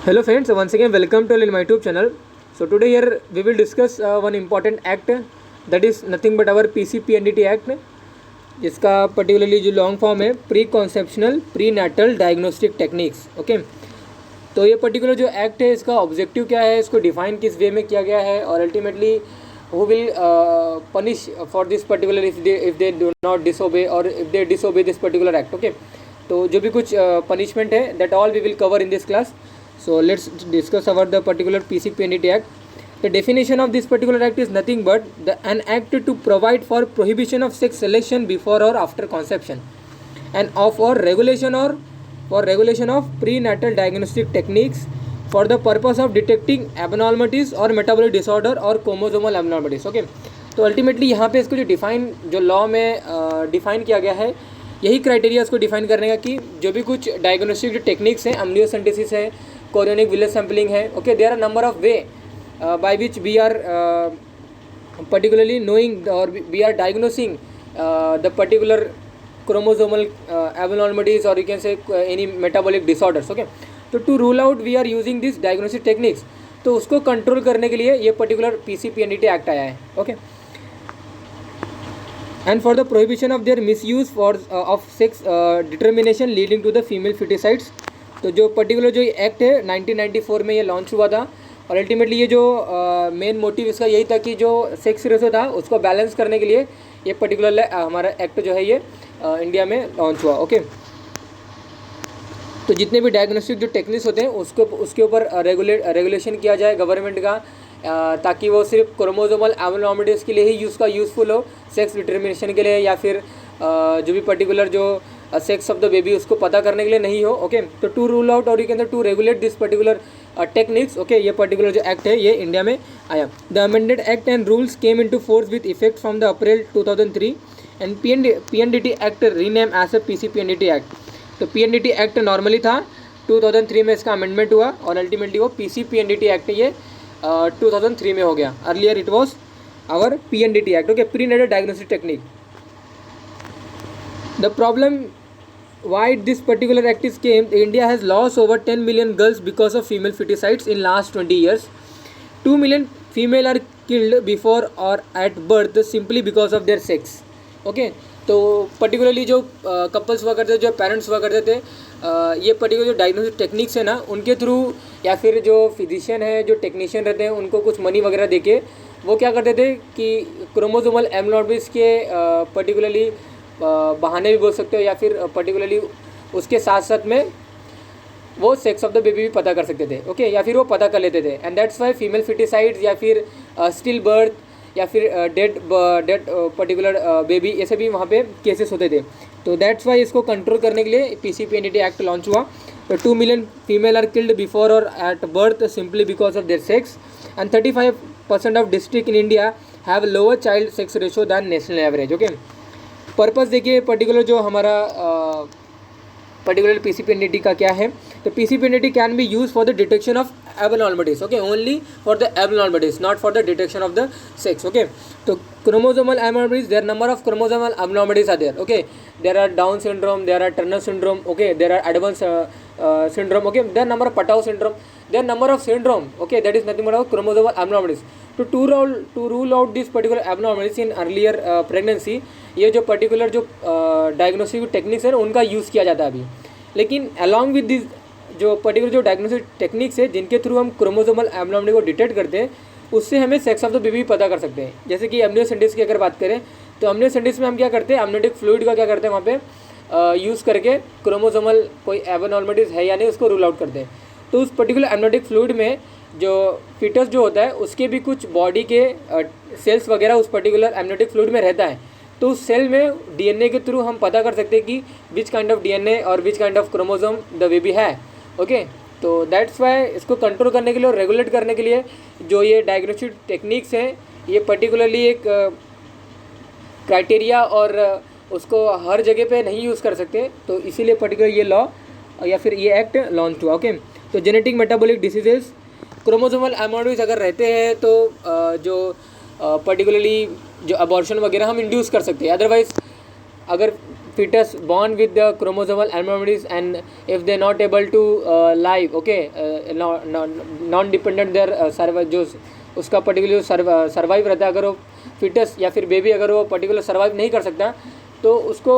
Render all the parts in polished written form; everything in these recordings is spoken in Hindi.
Hello friends, once again welcome to my YouTube channel. So today here we will discuss one important act, that is nothing but our PCPNDT Act, जिसका पर्टिकुलरली जो लॉन्ग फॉर्म है pre conceptional pre natal diagnostic techniques. Okay, तो ये पर्टिकुलर जो एक्ट है इसका ऑब्जेक्टिव क्या है, इसको डिफाइन किस वे में किया गया है, और ultimately who will punish for this particular if they do not disobey or if they disobey this particular act. Okay, तो जो भी कुछ पनिशमेंट है that all we will cover in this class. So let's discuss about the particular PCPNDT Act. The definition of this particular act is nothing but an act to provide for prohibition of sex selection before or after conception, and for regulation of prenatal diagnostic techniques for the purpose of detecting abnormalities or metabolic disorder or chromosomal abnormalities. Okay, तो अल्टीमेटली यहाँ पे इसको जो लॉ में डिफाइन किया गया है, यही क्राइटेरिया इसको डिफाइन करने का कि जो भी कुछ डायग्नोस्टिक जो टेक्निक्स हैं, अम्नियोसेंटेसिस है, कोरियोनिक विलेज सैम्पलिंग है, okay, there are number of way by which we are particularly knowing or we are diagnosing the particular chromosomal abnormalities or you can say any metabolic disorders. Okay, तो to rule out we are using this diagnostic techniques, तो उसको कंट्रोल करने के लिए ये पर्टिकुलर PCPNDT एक्ट आया है. Okay, and for the prohibition of their misuse for of sex determination leading to the female feticides. तो जो पर्टिकुलर जो एक्ट है 1994 में ये लॉन्च हुआ था, और अल्टीमेटली ये जो मेन मोटिव इसका यही था कि जो सेक्स रेशो था उसको बैलेंस करने के लिए ये पर्टिकुलर हमारा एक्ट जो है ये इंडिया में लॉन्च हुआ. ओके, तो जितने भी डायग्नोस्टिक जो टेक्निक्स होते हैं उसके ऊपर रेगुलेशन किया जाए गवर्नमेंट का, ताकि वो सिर्फ क्रोमोसोमल एबनॉर्मलिटीज़ के लिए ही यूज़फुल हो, सेक्स डिटर्मिनेशन के लिए या फिर जो भी पर्टिकुलर जो सेक्स ऑफ द बेबी उसको पता करने के लिए नहीं हो. ओके, तो टू रूल आउट और you can to regulate this particular techniques. Okay, ये पर्टिकुलर जो एक्ट है ये इंडिया में आया. The amended act and rules came into force with effect from the April 2003 and PNDT act rename as a PCPNDT act. तो PNDT एक्ट नॉर्मली था, 2003 में इसका अमेंडमेंट हुआ और अल्टीमेटली वो PCPNDT एक्ट ये 2003 में हो गया. Earlier it was our PNDT act. Okay, pre natal diagnostic technique. The problem why this particular act is came, India has lost over 10 million girls because of female feticides in last 20 years. 2 million female are killed before or at birth simply because of their sex. Okay, तो पर्टिकुलरली जो कपल्स हुआ करते थे, जो पेरेंट्स हुआ करते थे, ये पर्टिकुलर जो डायग्नोस्टिक टेक्निक्स है ना, उनके थ्रू या फिर जो फिजिशियन है, जो टेक्नीशियन रहते हैं, उनको कुछ मनी वगैरह देके वो क्या करते थे कि क्रोमोसोमल एबनॉर्मलिटीज़ के पर्टिकुलरली बहाने भी बोल सकते हो, या फिर पर्टिकुलरली उसके साथ साथ में वो सेक्स ऑफ द बेबी भी पता कर सकते थे. ओके, या फिर वो पता कर लेते थे. एंड दैट्स वाई फीमेल फिटिसाइड्स या फिर स्टिल बर्थ या फिर डेड पर्टिकुलर बेबी, ऐसे भी वहाँ पे केसेस होते थे. तो दैट्स वाई इसको कंट्रोल करने के लिए PCPNDT एक्ट लॉन्च हुआ. तो 2 million female are killed before or at birth simply because of their sex, and 35% of district in India have lower child sex ratio than national average. Okay, purpose देखिए पर्टिकुलर जो हमारा पर्टिकुलर PCPNDT का क्या है. तो PCPNDT can be use for the detection of abnormalities. Okay, only for the abnormalities, not for the detection of the sex. Okay, तो chromosomal abnormalities, there number of chromosomal abnormalities are there. Okay, there are Down syndrome, there are Turner syndrome, okay, there are advance syndrome. Okay, there are number of Patau syndrome, there are number of syndrome. Okay, that is nothing but of chromosomal abnormalities. To rule out this particular abnormalities in earlier pregnancy, ये जो पर्टिकुलर जो डायग्नोस्टिक टेक्निक्स है ना उनका यूज़ किया जाता है अभी. लेकिन अलॉन्ग विद दिस जो पर्टिकुलर जो डायग्नोस्टिक टेक्निक्स है जिनके थ्रू हम क्रोमोसोमल एबनॉर्मलिटी को डिटेक्ट करते हैं, उससे हमें सेक्स ऑफ द बेबी पता कर सकते हैं. जैसे कि अम्नियोसेंटेसिस की अगर बात करें, तो अम्नियोसेंटेसिस में हम क्या करते हैं, अम्नियोटिक फ्लूइड का क्या करते हैं वहाँ पे यूज़ करके क्रोमोसोमल कोई एबनॉर्मलिटीज़ है या नहीं उसको रूल आउट करते हैं. तो उस पर्टिकुलर एमनियोटिक फ्लूइड में जो फीटस जो होता है उसके भी कुछ बॉडी के सेल्स वगैरह उस पर्टिकुलर एमनियोटिक फ्लूइड में रहता है. तो उस सेल में DNA के थ्रू हम पता कर सकते हैं कि विच काइंड ऑफ DNA और which kind of chromosome the baby है. ओके, तो दैट्स वाई इसको कंट्रोल करने के लिए और रेगुलेट करने के लिए जो ये डायग्नोस्टिक टेक्निक्स हैं, ये पर्टिकुलरली एक क्राइटेरिया और उसको हर जगह पे नहीं यूज़ कर सकते. तो इसीलिए पर्टिकुलर ये लॉ या फिर ये एक्ट लॉन्च हुआ. ओके, तो genetic metabolic diseases, chromosomal abnormalities अगर रहते हैं तो जो पर्टिकुलरली जो अबॉर्शन वगैरह हम इंड्यूस कर सकते हैं. अदरवाइज अगर fetus born with the chromosomal abnormalities, and if they not able to live, okay, non dependent their survive, जो उसका पर्टिकुलर सर्वाइव रहता है, अगर वो फिटस या फिर बेबी अगर वो पर्टिकुलर सर्वाइव नहीं कर सकता तो उसको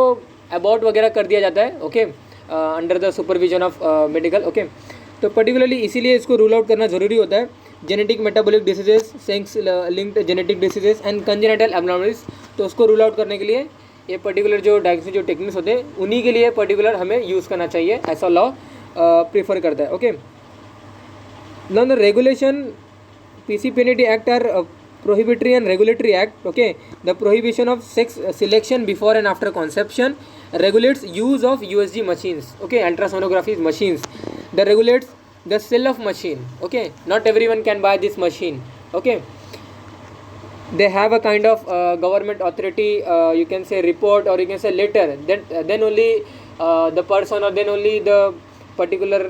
अबॉर्ट वगैरह कर दिया जाता है, okay, under the supervision of medical, okay. तो पर्टिकुलरली इसीलिए इसको रूल आउट करना ज़रूरी होता है। Genetic metabolic diseases, sex linked genetic diseases and congenital abnormalities, तो उसको रूल आउट करने के लिए ये पर्टिकुलर जो डायग्नोसिस जो टेक्निक्स होते हैं उन्हीं के लिए पर्टिकुलर हमें यूज़ करना चाहिए, ऐसा लॉ प्रीफर करता है, okay. Now the regulation PCPND Act are prohibitory and regulatory act, okay. The prohibition of sex selection before and after conception regulates use of USG machines, okay, ultrasonography machines. That regulates the sale of machine, okay. Not everyone can buy this machine, okay. They have a kind of government authority, you can say report, or you can say letter, then only the person, or then only the particular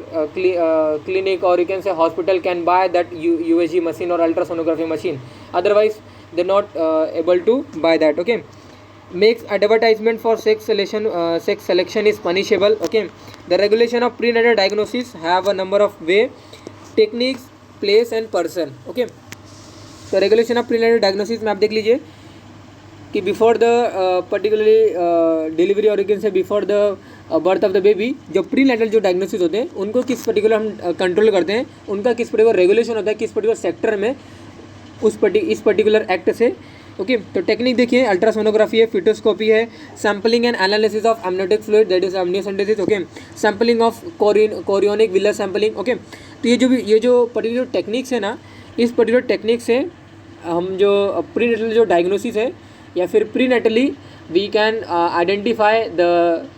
clinic, or you can say hospital can buy that USG machine or ultrasonography machine. Otherwise they're not able to buy that, okay. Makes advertisement for sex selection is punishable, okay. The regulation of prenatal diagnosis have a number of way, techniques, place and person, okay. तो रेगुलेशन ऑफ प्रीनेटल डायग्नोसिस में आप देख लीजिए कि बिफोर द पर्टिकुलरली डिलीवरी और से before the birth of the baby, जो प्रीनेटल जो डायग्नोसिस होते हैं उनको किस पर्टिकुलर हम कंट्रोल करते हैं, उनका किस पर्टिकुलर रेगुलेशन होता है किस पर्टिकुलर सेक्टर में इस पर्टिकुलर एक्ट से, ओके। तो टेक्निक देखिए, अल्ट्रासोनोग्राफी है, फिटोस्कोपी है, sampling and analysis of amniotic fluid, that is amniocentesis, okay, sampling of chorionic wheeler sampling, okay. तो ये जो पर्टिकुलर टेक्निक्स है ना, इस पर्टिकुलर टेक्निक से हम जो प्रीनेटल जो डायग्नोसिस है या फिर prenatally we can identify the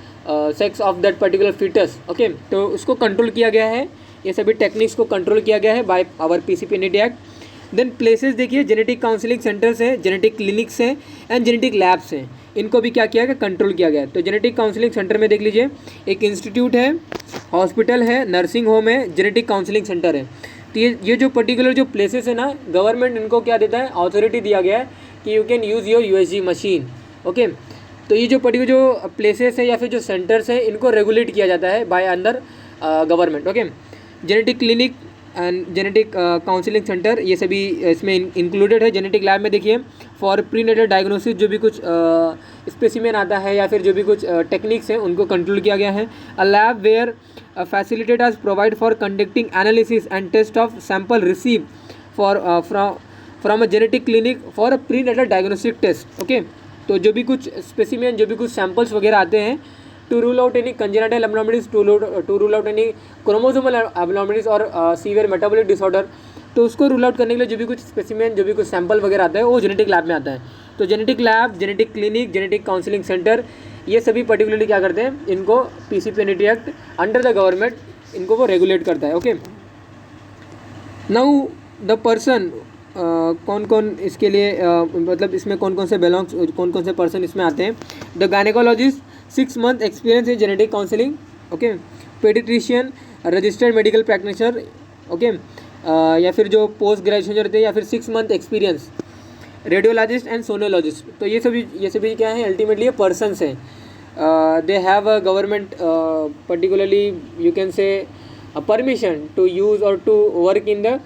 sex of that particular fetus, okay. तो उसको कंट्रोल किया गया है, ये सभी टेक्निक्स को कंट्रोल किया गया है by our PCPND act. Then places देखिए, जेनेटिक काउंसलिंग सेंटर्स हैं, जेनेटिक क्लिनिक्स हैं एंड जेनेटिक लैब्स हैं, इनको भी क्या किया गया, कंट्रोल किया गया है। तो जेनेटिक काउंसलिंग सेंटर में देख लीजिए, एक इंस्टीट्यूट है, हॉस्पिटल है, नर्सिंग होम है, जेनेटिक काउंसलिंग सेंटर है। तो ये जो पर्टिकुलर जो प्लेसेस है ना, गवर्नमेंट इनको क्या देता है, अथॉरिटी दिया गया है कि you can use your USG machine, okay. तो ये जो पर्टिकुलर जो प्लेसेस है या फिर जो सेंटर्स हैं इनको रेगुलेट किया जाता है by under government, okay. Genetic clinic and genetic counselling centre ये सभी इसमें इंक्लूडेड है। जेनेटिक लैब में देखिए, फॉर प्रीनेटल डायग्नोसिस जो भी कुछ स्पेसिमेन आता है या फिर जो भी कुछ टेक्निक्स हैं उनको कंट्रोल किया गया है। A lab where facilitators provide for conducting analysis and test of sample received for from a genetic clinic for a prenatal diagnostic test, okay। तो जो भी कुछ स्पेसिमेन, जो भी कुछ सैम्पल्स वगैरह आते हैं to rule out any congenital abnormalities, to rule out any chromosomal abnormalities और सीवियर मेटाबॉलिक डिसऑर्डर, तो उसको रूल आउट करने के लिए जो भी कुछ स्पेसिमेन, जो भी कुछ सैम्पल वगैरह आता है वो जेनेटिक लैब में आता है। तो genetic lab, genetic clinic, genetic counselling centre, ये सभी पर्टिकुलरली क्या करते हैं, इनको PCPND act under the government इनको वो रेगुलेट करता है, ओके। नाउ द पर्सन, कौन कौन इसके लिए मतलब इसमें कौन कौन से बिलोंग्स, कौन कौन से पर्सन इसमें आते हैं। The gynaecologist, 6 month experience in genetic counselling, okay. Paediatrician, registered medical practitioner, okay, या फिर जो पोस्ट ग्रेजुएशन रहते हैं या फिर 6 month experience, radiologist and sonologist. तो ये सभी क्या है, अल्टीमेटली ये पर्सनस हैं। They have a government particularly you can say permission to use or to work in the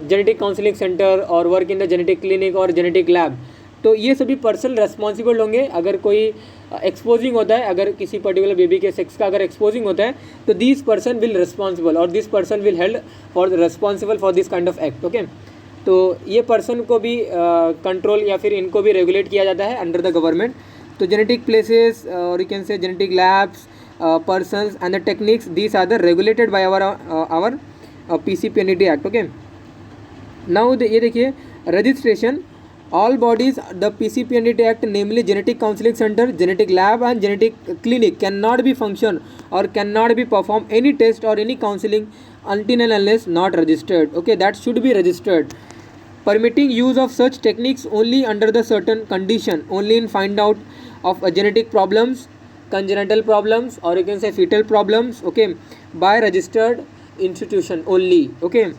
genetic counselling centre or work in the genetic clinic or genetic lab. तो ये सभी पर्सन रेस्पॉन्सिबल होंगे अगर कोई एक्सपोजिंग होता है, अगर किसी पर्टिकुलर बेबी के सेक्स का अगर एक्सपोजिंग होता है तो दिस पर्सन विल रिस्पॉन्सिबल और this person will held for responsible for this kind of act, okay. तो ये पर्सन को भी कंट्रोल या फिर इनको भी रेगुलेट किया जाता है अंडर द गवर्नमेंट। तो जेनेटिक प्लेसेस और you can say genetic labs, persons and the techniques, these are the regulated by our PCPND act, okay. Now ये देखिए, registration, all bodies the PCPND Act, namely genetic counseling center, genetic lab and genetic clinic cannot be function or cannot be perform any test or any counseling until and unless not registered, okay. That should be registered. Permitting use of such techniques only under the certain condition, only in find out of genetic problems, congenital problems or you can say fetal problems, okay, by registered institution only, okay.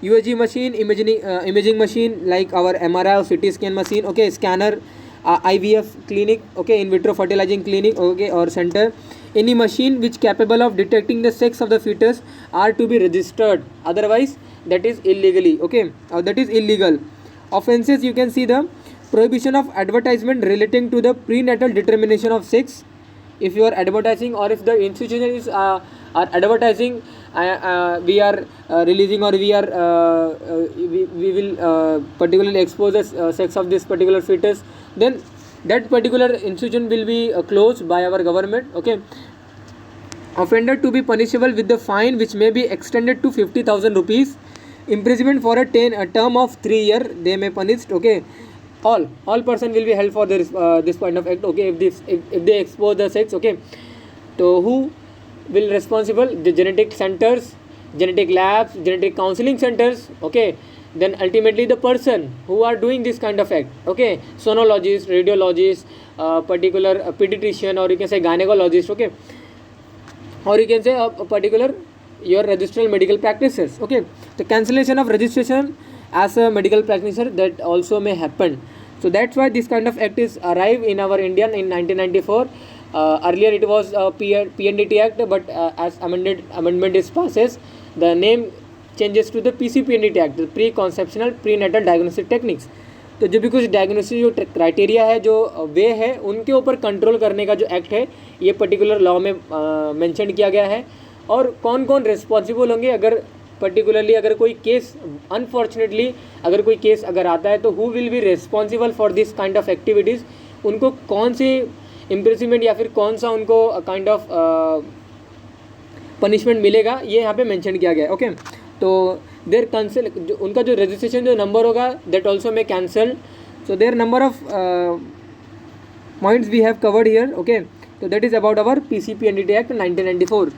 USG machine, imaging machine like our MRI or CT scan machine, okay, scanner, IVF clinic, okay, in vitro fertilizing clinic, okay, or center. Any machine which capable of detecting the sex of the fetus are to be registered, otherwise that is illegally, okay, that is illegal. Offenses, you can see the prohibition of advertisement relating to the prenatal determination of sex. If you are advertising, or if the institution is are advertising, we are releasing, or we will particularly expose the sex of this particular fetus, then that particular institution will be closed by our government, okay. Offender to be punishable with the fine which may be extended to 50,000 rupees, imprisonment for a term of 3 years they may punished, okay. All person will be held for this point of act, okay, if they expose the sex, okay. So who will responsible? The genetic centers, genetic labs, genetic counseling centers, okay. Then ultimately the person who are doing this kind of act, okay, sonologist, radiologist, particular pediatrician, or you can say gynecologist, okay, or you can say a particular your registered medical practices, okay. The cancellation of registration as a medical practitioner, that also may happen. So that's why this kind of act is arrived in our Indian in 1994. Earlier it was PNDT Act, but as amendment is passes, the name changes to the PCPNDT Act, the pre conceptional pre natal diagnostic techniques. तो जो भी कुछ डायग्नोस्टिक जो क्राइटेरिया है, जो वे है, उनके ऊपर कंट्रोल करने का जो एक्ट है, ये पर्टिकुलर लॉ में मेंशन किया गया है. और कौन कौन रिस्पॉन्सिबल होंगे अगर पर्टिकुलरली अगर कोई केस अनफॉर्चुनेटली अगर कोई केस अगर आता है, तो who will be responsible for this kind of activities, उनको कौन सी इम्प्रिजनमेंट या फिर कौन सा उनको काइंड ऑफ पनिशमेंट मिलेगा, ये यहाँ पे मेंशन किया गया है, ओके. तो देर कैंसिल, उनका जो रजिस्ट्रेशन जो नंबर होगा, that also may cancel. So there number of points we have covered here, okay. तो that is about our PCPNDT Act 1994.